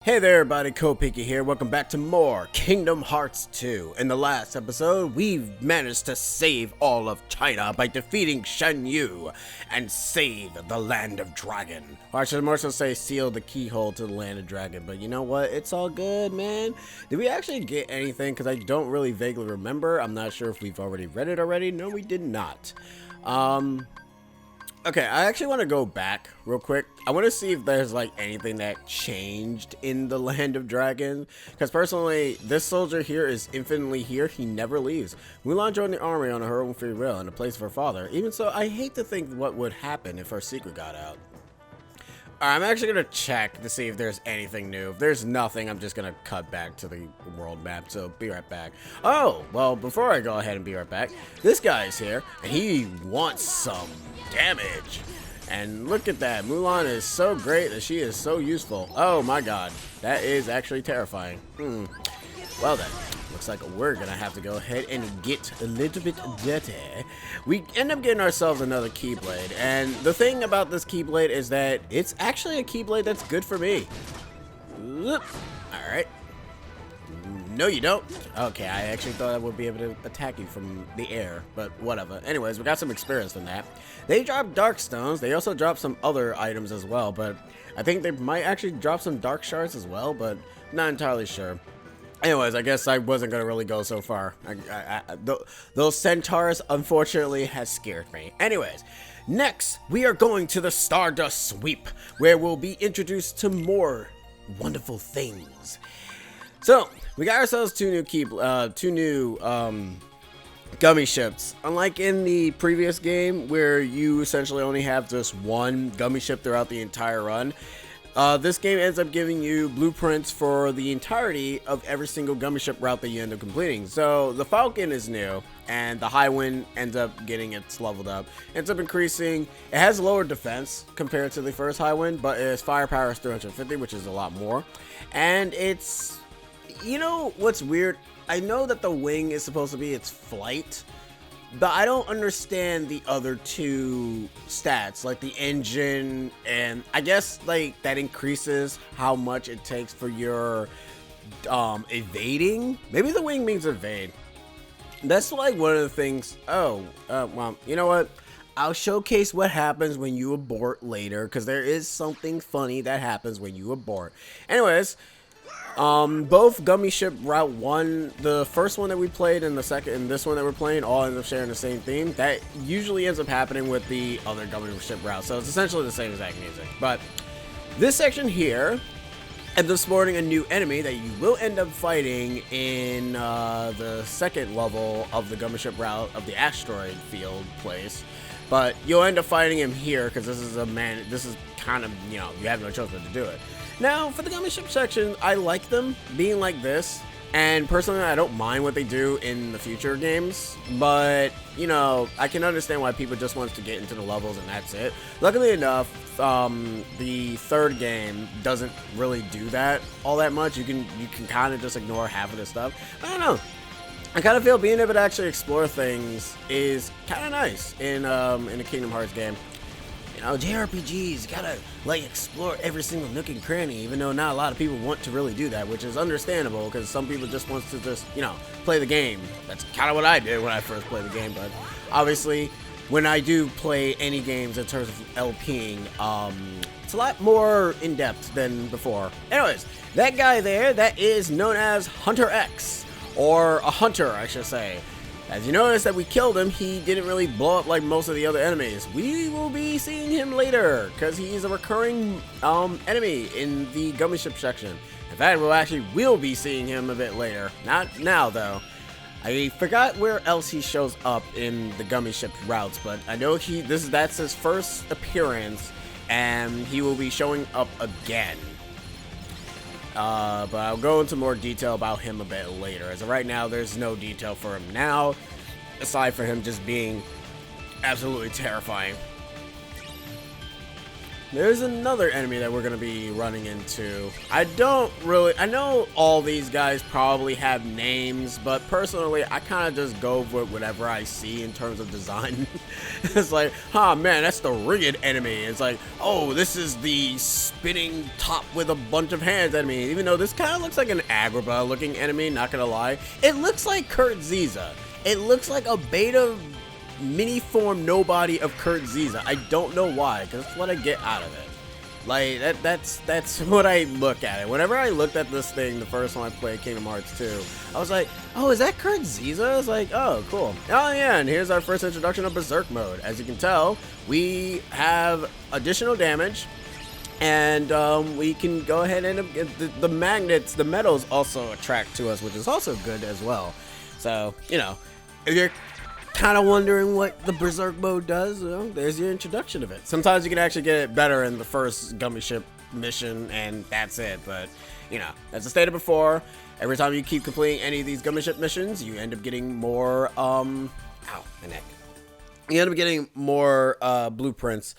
Hey there everybody, Kopiki here. Welcome back to more Kingdom Hearts 2. In the last episode, we've managed to save all of China by defeating Shen Yu and save the Land of Dragon. Or I should more so say seal the keyhole to the Land of Dragon, but you know what? It's all good, man. Did we actually get anything? Because I don't really vaguely remember. I'm not sure if we've already read it already. No, we did not. Okay, I actually want to go back real quick. I want to see if there's like anything that changed in the Land of Dragon. Because personally, this soldier here is infinitely here. He never leaves. Mulan joined the army on her own free will in the place of her father. Even so, I hate to think what would happen if her secret got out. I'm actually going to check to see if there's anything new. If there's nothing, I'm just going to cut back to the world map, so be right back. Oh, well, before I go ahead and be right back, this guy's here, and he wants some damage. And look at that. Mulan is so great that she is so useful. Oh my god, that is actually terrifying. Well then, looks like we're gonna have to go ahead and get a little bit dirty. We end up getting ourselves another Keyblade, and the thing about this Keyblade is that it's actually a Keyblade that's good for me. Alright. No, you don't. Okay, I actually thought I would be able to attack you from the air, but whatever. Anyways, we got some experience from that. They drop Dark Stones. They also drop some other items as well, but I think they might actually drop some Dark Shards as well, but not entirely sure. Anyways, I guess I wasn't going to really go so far. Those centaurs, unfortunately, has scared me. Anyways, next, we are going to the Stardust Sweep, where we'll be introduced to more wonderful things. So, we got ourselves two new gummy ships. Unlike in the previous game, where you essentially only have just one gummy ship throughout the entire run, this game ends up giving you blueprints for the entirety of every single gummy ship route that you end up completing. So the Falcon is new, and the High Wind ends up getting its leveled up. Ends up increasing. It has lower defense compared to the first High Wind, but its firepower is 350, which is a lot more. And it's, you know what's weird? I know that the wing is supposed to be its flight, but I don't understand the other two stats, like the engine, and I guess like that increases how much it takes for your evading. Maybe the wing means evade. That's like one of the things. Oh, well, you know what? I'll showcase what happens when you abort later, because there is something funny that happens when you abort. Anyways, both Gummy Ship Route 1, the first one that we played and the second and this one that we're playing, all end up sharing the same theme. That usually ends up happening with the other Gummy Ship Route, so it's essentially the same exact music. But this section here ends up spawning a new enemy that you will end up fighting in the second level of the Gummy Ship Route of the asteroid field place. But you'll end up fighting him here because this is kind of, you know, you have no choice but to do it. Now, for the Gummy Ship section, I like them being like this, and personally, I don't mind what they do in the future games, but, you know, I can understand why people just want to get into the levels and that's it. Luckily enough, the third game doesn't really do that all that much. You can kind of just ignore half of this stuff. I don't know. I kind of feel being able to actually explore things is kind of nice in a Kingdom Hearts game. You know, JRPGs gotta like explore every single nook and cranny, even though not a lot of people want to really do that, which is understandable because some people just want to just, you know, play the game. That's kind of what I did when I first played the game, but obviously when I do play any games in terms of LPing, it's a lot more in-depth than before. Anyways, that guy there, that is known as Hunter X, or a hunter, I should say. As you notice that we killed him, he didn't really blow up like most of the other enemies. We will be seeing him later, because he's a recurring enemy in the Gummy Ship section. In fact, we'll be seeing him a bit later. Not now, though. I forgot where else he shows up in the Gummy Ship routes, but I know that's his first appearance, and he will be showing up again. But I'll go into more detail about him a bit later. As of right now, there's no detail for him now, aside from him just being absolutely terrifying. there's another enemy that we're going to be running into. I know all these guys probably have names, but personally, I kind of just go with whatever I see in terms of design. It's like, oh man, that's the ringed enemy. It's like, oh, this is the spinning top with a bunch of hands enemy. Even though this kind of looks like an Agrabah looking enemy, not going to lie. It looks like Kurt Ziza. It looks like a beta mini form nobody of Kurt Ziza. I don't know why, because that's what I get out of it. Like, that's what I look at it. Whenever I looked at this thing the first time I played Kingdom Hearts 2, I was like, oh, is that Kurt Ziza? I was like, oh, cool. Oh yeah, and here's our first introduction of Berserk mode. As you can tell, we have additional damage, and we can go ahead and the magnets, the metals also attract to us, which is also good as well. So, you know, if you're kind of wondering what the Berserk mode does, well, there's your introduction of it. Sometimes you can actually get it better in the first Gummy Ship mission, and that's it. But, you know, as I stated before, every time you keep completing any of these Gummy Ship missions, you end up getting more, ow, my neck. You end up getting more, blueprints.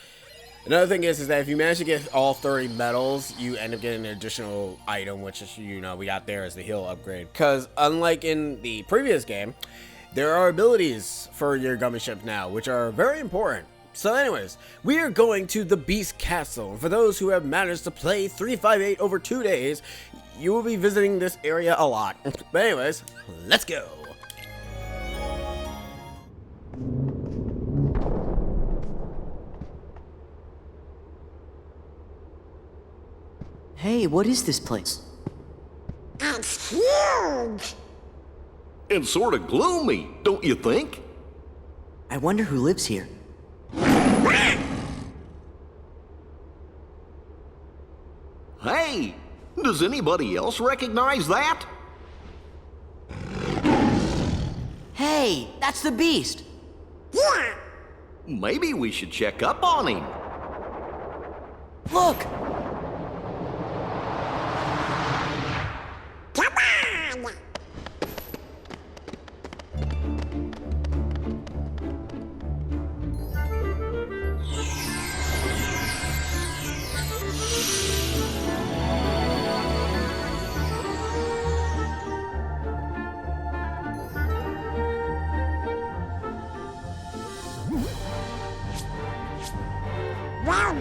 Another thing is that if you manage to get all 30 medals, you end up getting an additional item, which is, you know, we got there as the heal upgrade. Because unlike in the previous game, there are abilities for your Gummy Ship now, which are very important. So anyways, we are going to the Beast Castle. For those who have managed to play 358 over 2 days, you will be visiting this area a lot. But anyways, let's go. Hey, what is this place? It's huge! And sort of gloomy, don't you think? I wonder who lives here. Hey, does anybody else recognize that? Hey, that's the beast! Yeah! Maybe we should check up on him. Look! Come on!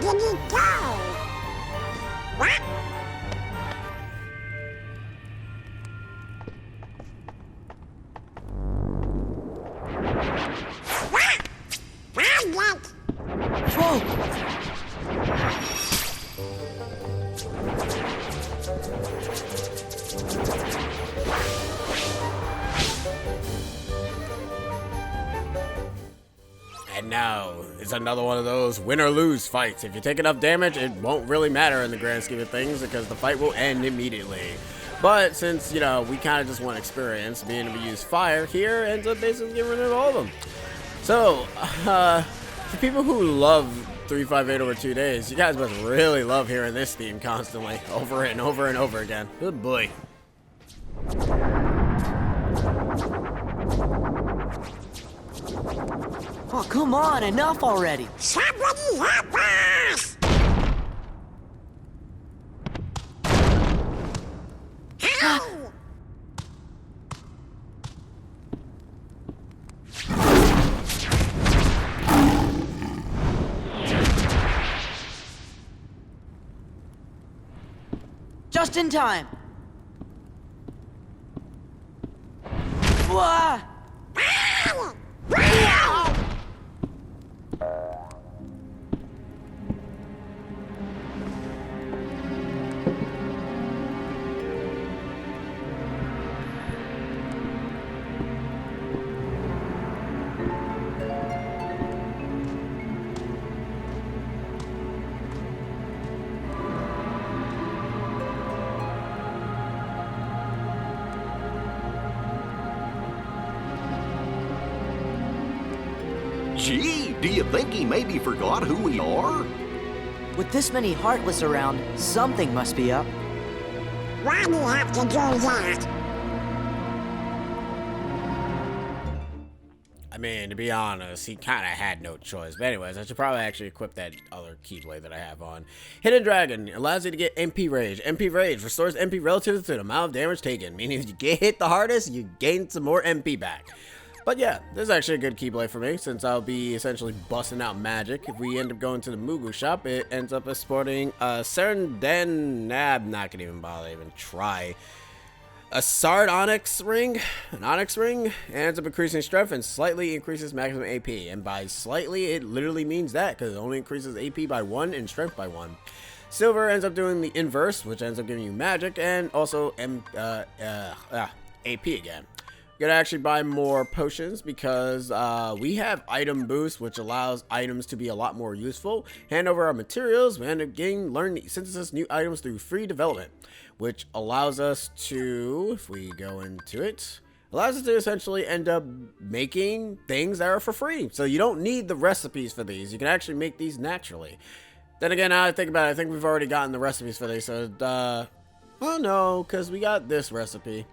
Where did he go? What? What? Found it! Whoa! And now, it's another one of those win or lose fights. If you take enough damage, it won't really matter in the grand scheme of things because the fight will end immediately. But since, you know, we kind of just want experience, being able to use fire here ends up basically getting rid of all of them. So, for people who love 358 over 2 days, you guys must really love hearing this theme constantly, over and over and over again. Good boy. Oh, come on, enough already! Somebody help us! Ow! Just in time! Wah! Ow! Gee, do you think he maybe forgot who we are? With this many Heartless around, something must be up. Why do you have to do that? mean, to be honest, he kind of had no choice. But anyways, I should probably actually equip that other Keyblade that I have on. Hidden Dragon allows you to get MP Rage. MP Rage restores MP relative to the amount of damage taken, meaning if you get hit the hardest, you gain some more MP back. But yeah, this is actually a good Keyblade for me, since I'll be essentially busting out magic. If we end up going to the Mugu shop, it ends up sporting a Serenden... I'm not gonna even bother even try. A Sardonyx ring, an Onyx ring, ends up increasing strength and slightly increases maximum AP. And by slightly, it literally means that, because it only increases AP by 1 and strength by 1. Silver ends up doing the inverse, which ends up giving you magic and also AP again. Gonna actually buy more potions because we have item boost, which allows items to be a lot more useful. Hand over our materials, we end up learn synthesis new items through free development, which allows us to, if we go into it, allows us to essentially end up making things that are for free. So you don't need the recipes for these. You can actually make these naturally. Then again, now I think about it, I think we've already gotten the recipes for these. So, oh no, because we got this recipe.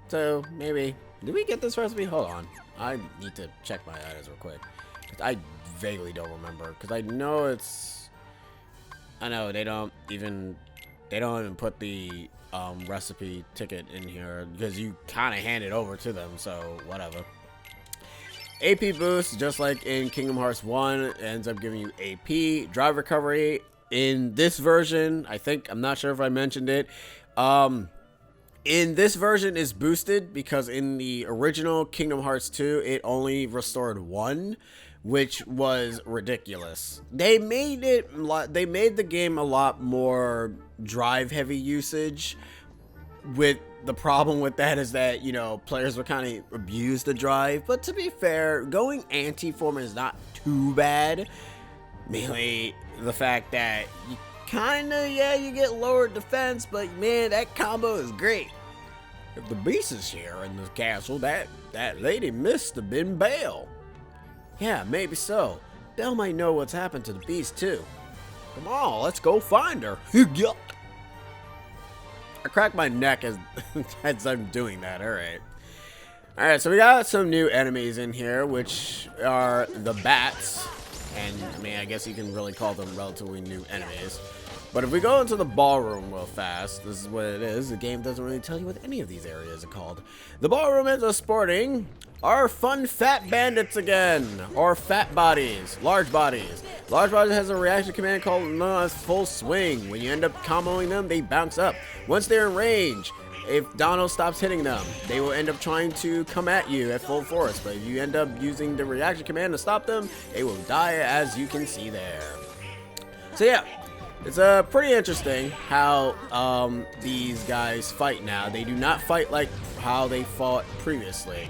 So maybe. Did we get this recipe? Hold on. I need to check my items real quick. I vaguely don't remember. Because I know it's... I know they don't even put the recipe ticket in here. Because you kind of hand it over to them. So, whatever. AP boost, just like in Kingdom Hearts 1, ends up giving you AP. Drive recovery in this version, I'm not sure if I mentioned it. In this version is boosted because in the original Kingdom Hearts 2, it only restored 1, which was ridiculous. They made the game a lot more drive heavy usage. With the problem with that is that, you know, players would kind of abuse the drive. But to be fair, going anti-form is not too bad. Mainly the fact that you you get lower defense, but man, that combo is great. If the beast is here in the castle, that lady must have been Belle. Yeah, maybe so. Belle might know what's happened to the beast too. Come on, let's go find her. Yuck. I cracked my neck as I'm doing that. Alright, so we got some new enemies in here, which are the bats. And, I mean, I guess you can really call them relatively new enemies. But if we go into the ballroom real fast, this is what it is. The game doesn't really tell you what any of these areas are called. The ballroom ends up sporting our fun fat bandits again. Or fat bodies. Large bodies. Large bodies has a reaction command called known as full swing. When you end up comboing them, they bounce up. Once they're in range, if Donald stops hitting them, they will end up trying to come at you at full force. But if you end up using the reaction command to stop them, they will die, as you can see there. So yeah, it's pretty interesting how these guys fight now. They do not fight like how they fought previously.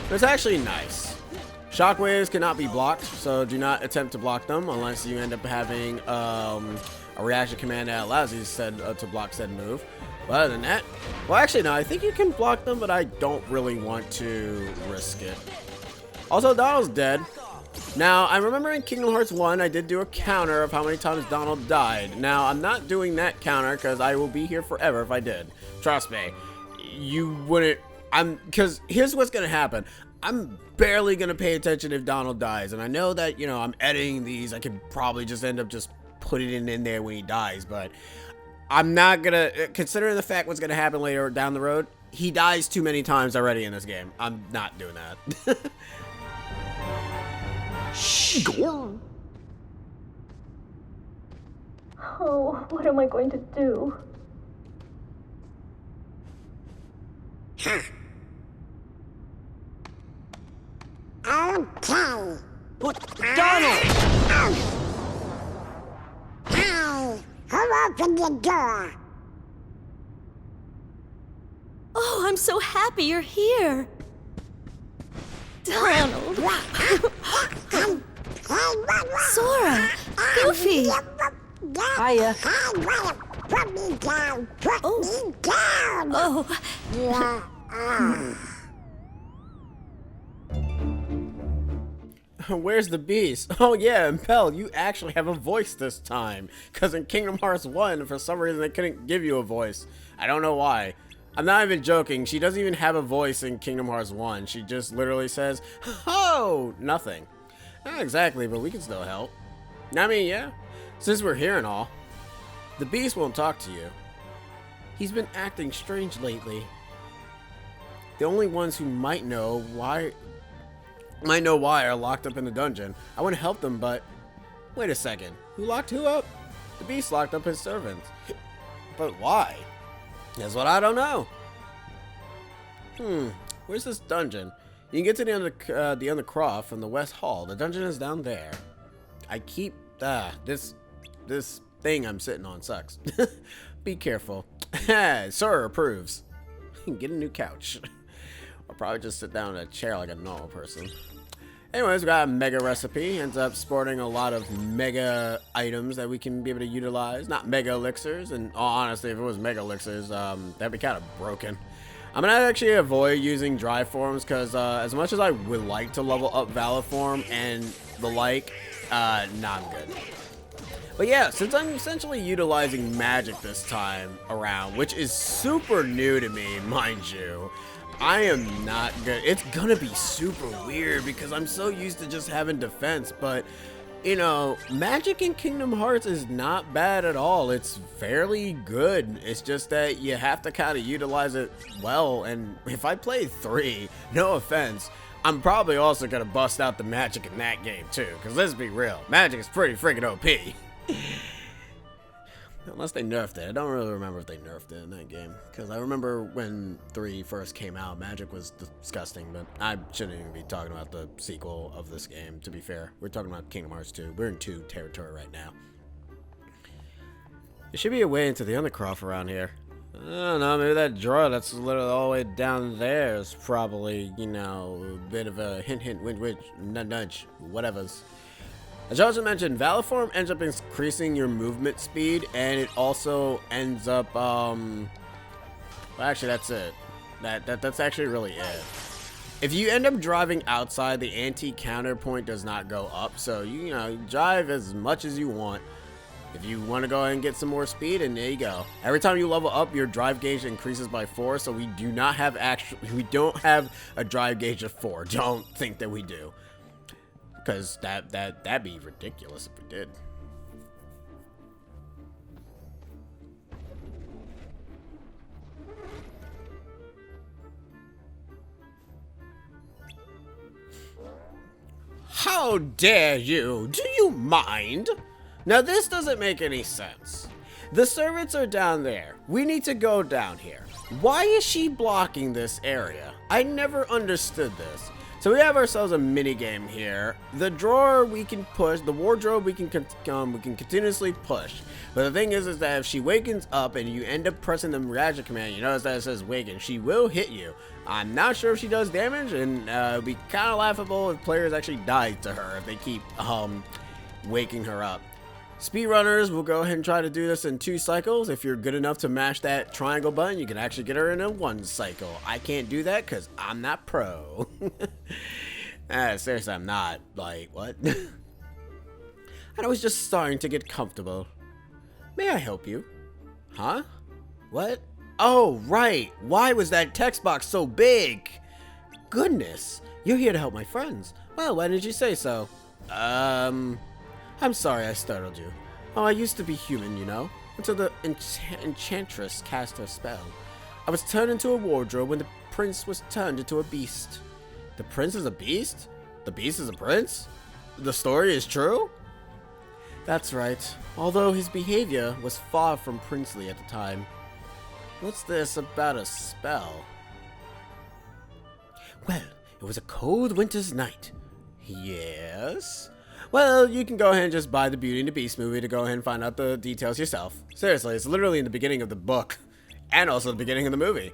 But it's actually nice. Shockwaves cannot be blocked, so do not attempt to block them unless you end up having a reaction command that allows you to block said move. But other than that, well, actually, no, I think you can block them, but I don't really want to risk it. Also, Donald's dead. Now, I remember in Kingdom Hearts 1, I did do a counter of how many times Donald died. Now, I'm not doing that counter because I will be here forever if I did. Trust me. You wouldn't... Because here's what's going to happen. I'm barely going to pay attention if Donald dies. And I know that, you know, I'm editing these. I could probably just end up just putting it in there when he dies, but... I'm not gonna, considering the fact what's gonna happen later down the road, he dies too many times already in this game. I'm not doing that. Shh. Oh, what am I going to do? Huh. Okay. Donald! Hey, who opened the door? Oh, I'm so happy you're here. Donald. Sora. Goofy. Hiya. Put me down. Put me down. Oh, Yeah. Where's the beast? Oh yeah, and Pell, you actually have a voice this time. Because in Kingdom Hearts 1, for some reason, they couldn't give you a voice. I don't know why. I'm not even joking. She doesn't even have a voice in Kingdom Hearts 1. She just literally says, "Oh, nothing." Not exactly, but we can still help. I mean, yeah. Since we're here and all. The beast won't talk to you. He's been acting strange lately. The only ones who might know why are locked up in the dungeon. I want to help them, but wait a second. Who locked who up? The beast locked up his servants. But why? That's what I don't know. Where's this dungeon? You can get to the end of Croft from the West Hall. The dungeon is down there. I keep this thing I'm sitting on sucks. Be careful. Sir approves. Get a new couch. I'll probably just sit down in a chair like a normal person. Anyways, we got a mega recipe. Ends up sporting a lot of mega items that we can be able to utilize. Not mega elixirs. And honestly, if it was mega elixirs, that'd be kind of broken. I'm gonna actually avoid using dry forms because as much as I would like to level up Valor form and the like, nah, I'm good. But yeah, since I'm essentially utilizing magic this time around, which is super new to me, mind you, I am not good. It's gonna be super weird because I'm so used to just having defense, but you know, magic in Kingdom Hearts is not bad at all. It's fairly good. It's just that you have to kind of utilize it well, and if I play 3, no offense, I'm probably also gonna bust out the magic in that game too, because let's be real, magic is pretty freaking OP. Unless they nerfed it. I don't really remember if they nerfed it in that game. Because I remember when 3 first came out, magic was disgusting. But I shouldn't even be talking about the sequel of this game, to be fair. We're talking about Kingdom Hearts 2. We're in 2 territory right now. There should be a way into the Undercroft around here. I don't know, maybe that drawer that's literally all the way down there is probably, you know, a bit of a hint, wink, nudge, whatever's. As I also mentioned, Valor form ends up increasing your movement speed, and it also ends up, well, actually, that's it. That's actually really it. If you end up driving outside, the anti-counterpoint does not go up, so, you know, drive as much as you want. If you want to go ahead and get some more speed, and there you go. Every time you level up, your drive gauge increases by 4, so we don't have a drive gauge of 4. Don't think that we do. Because that'd be ridiculous if we did. How dare you? Do you mind? Now this doesn't make any sense. The servants are down there. We need to go down here. Why is she blocking this area? I never understood this. So we have ourselves a mini game here. The drawer we can push, the wardrobe we can continuously push. But the thing is that if she wakens up and you end up pressing the gadget command, you notice that it says waken, she will hit you. I'm not sure if she does damage, and it'd be kind of laughable if players actually died to her if they keep waking her up. Speedrunners will go ahead and try to do this in 2 cycles. If you're good enough to mash that triangle button, you can actually get her in a 1 cycle. I can't do that because I'm not pro. Seriously, I'm not. Like, what? And I was just starting to get comfortable. May I help you? Huh? What? Oh, right. Why was that text box so big? Goodness. You're here to help my friends. Well, why didn't you say so? I'm sorry I startled you. Oh, I used to be human, you know, until the enchantress cast her spell. I was turned into a wardrobe when the prince was turned into a beast. The prince is a beast? The beast is a prince? The story is true? That's right, although his behavior was far from princely at the time. What's this about a spell? Well, it was a cold winter's night. Yes? Well, you can go ahead and just buy the Beauty and the Beast movie to go ahead and find out the details yourself. Seriously, it's literally in the beginning of the book, and also the beginning of the movie.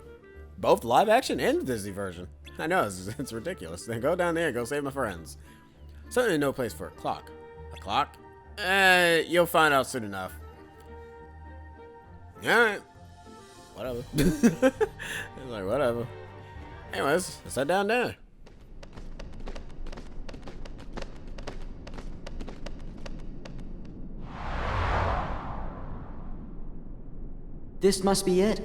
Both live action and the Disney version. I know, it's ridiculous. Then go down there and go save my friends. Certainly no place for a clock. A clock? You'll find out soon enough. Alright. Whatever. It's like, whatever. Anyways, let's head down there. This must be it.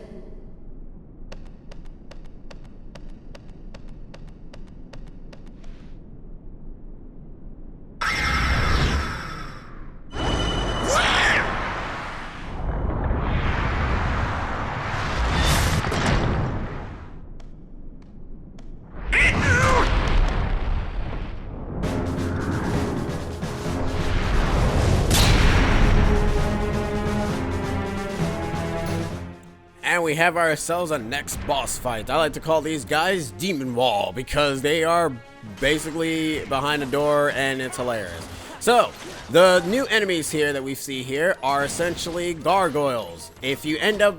we have ourselves a next boss fight. I like to call these guys Demon Wall because they are basically behind a door and it's hilarious. So, the new enemies here that we see here are essentially gargoyles. If you end up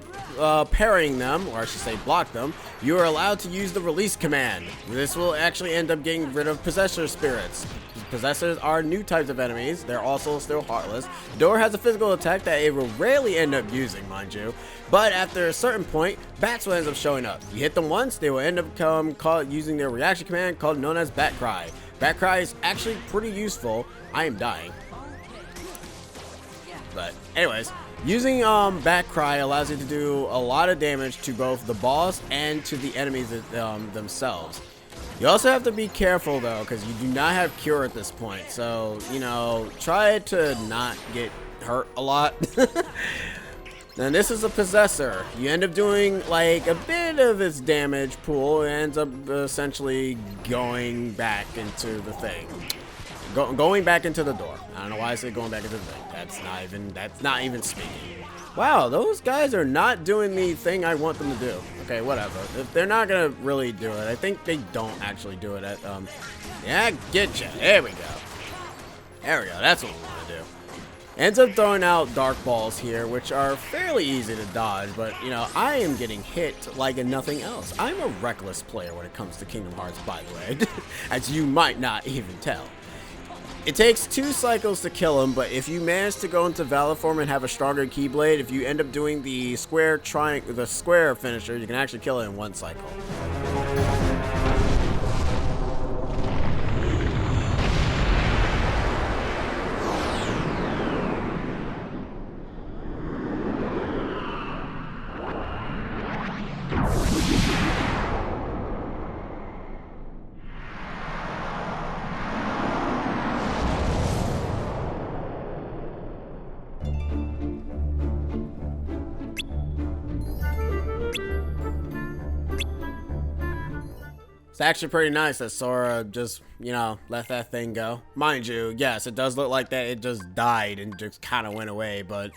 parrying them, or I should say block them, you are allowed to use the release command. This will actually end up getting rid of possessor spirits. Possessors are new types of enemies. They're also still heartless. Door has a physical attack that it will rarely end up using, mind you. But after a certain point, bats will end up showing up. You hit them once, they will end up using their reaction command called known as Bat Cry. Bat Cry is actually pretty useful. I am dying. But anyways, using Bat Cry allows you to do a lot of damage to both the boss and to the enemies themselves. You also have to be careful though, because you do not have cure at this point. So, you know, try to not get hurt a lot. And this is a possessor. You end up doing like a bit of its damage pool. It ends up essentially going back into the thing. Going back into the door. I don't know why I said going back into the thing. That's not even speaking. Wow, those guys are not doing the thing I want them to do. Okay, whatever. If they're not gonna really do it, I think they don't actually do it at yeah, get ya. There we go. There we go. That's what we want to do. Ends up throwing out dark balls here, which are fairly easy to dodge, but you know, I am getting hit like nothing else. I'm a reckless player when it comes to Kingdom Hearts, by the way, as you might not even tell. It takes 2 cycles to kill him, but if you manage to go into Valor form and have a stronger Keyblade, if you end up doing the square finisher, you can actually kill it in 1 cycle. It's actually pretty nice that Sora just, you know, let that thing go. Mind you, yes, it does look like that it just died and just kind of went away, but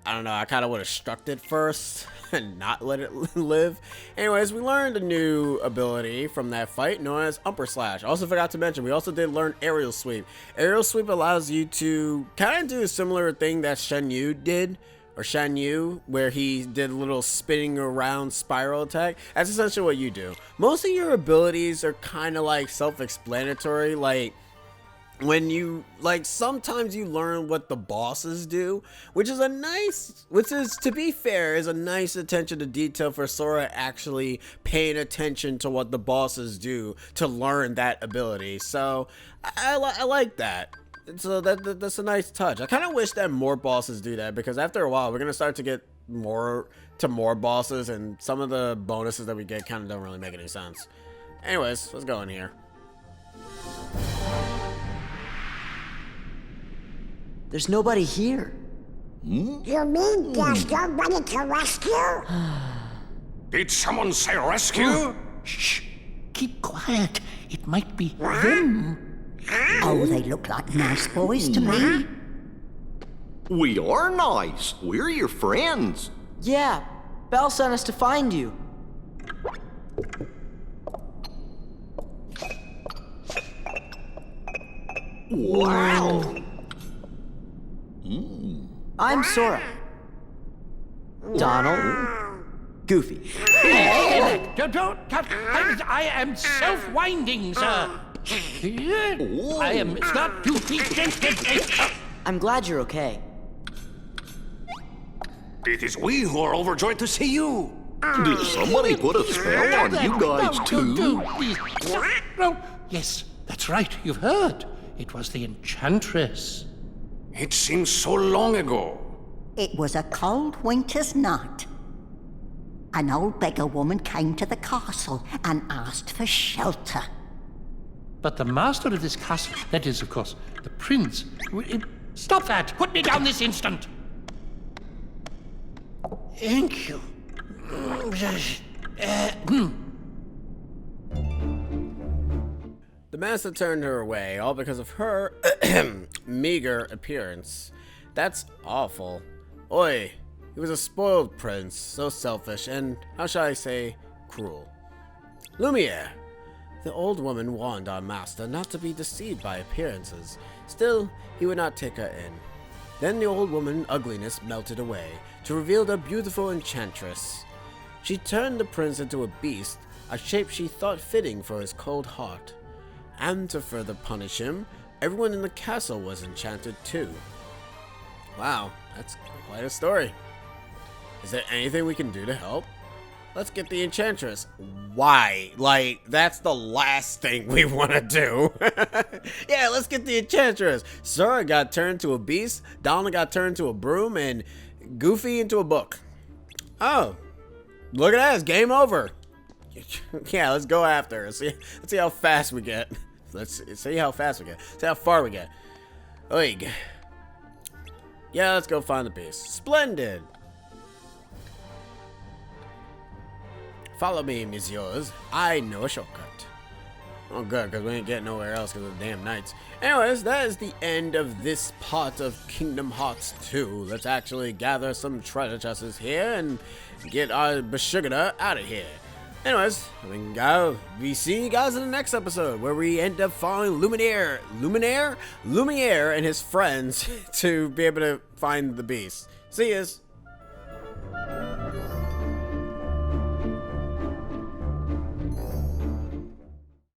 I don't know, I kind of would have struck it first and not let it live. Anyways, we learned a new ability from that fight known as Umper Slash. Also forgot to mention, we also did learn Aerial Sweep. Aerial Sweep allows you to kind of do a similar thing that Shen Yu did, or Shan Yu, where he did a little spinning around spiral attack. That's essentially what you do. Most of your abilities are kind of like self-explanatory, like when you, like, sometimes you learn what the bosses do, which is, to be fair, is a nice attention to detail for Sora actually paying attention to what the bosses do to learn that ability. So I like that. So that's a nice touch. I kind of wish that more bosses do that, because after a while we're gonna start to get more bosses, and some of the bonuses that we get kind of don't really make any sense. Anyways, let's go in here. There's nobody here. You mean there's nobody to rescue? Did someone say rescue? Shh! Keep quiet. It might be them. Oh, they look like nice boys to me. We are nice. We're your friends. Yeah, Belle sent us to find you. Wow. I'm Sora. Donald. Goofy. I am self-winding, sir. I am not Goofy. I'm glad you're okay. It is we who are overjoyed to see you. Did somebody put a spell on you guys too? No. Yes, that's right. You've heard. It was the Enchantress. It seems so long ago. It was a cold winter's night. An old beggar woman came to the castle and asked for shelter. But the master of this castle, that is, of course, the prince... Stop that! Put me down this instant! Thank you. The master turned her away, all because of her meager appearance. That's awful. Oi, He was a spoiled prince, so selfish and, how shall I say, cruel. Lumiere! The old woman warned our master not to be deceived by appearances. Still, he would not take her in. Then the old woman's ugliness melted away, to reveal a beautiful enchantress. She turned the prince into a beast, a shape she thought fitting for his cold heart. And to further punish him, everyone in the castle was enchanted too. Wow, that's quite a story. Is there anything we can do to help? Let's get the enchantress. Why? Like, that's the last thing we want to do. Yeah, let's get the enchantress. Sora got turned to a beast, Donald got turned to a broom, and Goofy into a book. Oh, look at that, it's game over. Yeah, let's go after her. Let's see how fast we get. Let's see how fast we get. See how far we get. Oig. Yeah, let's go find the beast. Splendid. Follow me, messieurs. I know a shortcut. Oh, good, because we ain't getting nowhere else because of the damn knights. Anyways, that is the end of this part of Kingdom Hearts 2. Let's actually gather some treasure chests here and get our Bashugada out of here. Anyways, we see you guys in the next episode where we end up following Lumiere and his friends to be able to find the beast. See yous.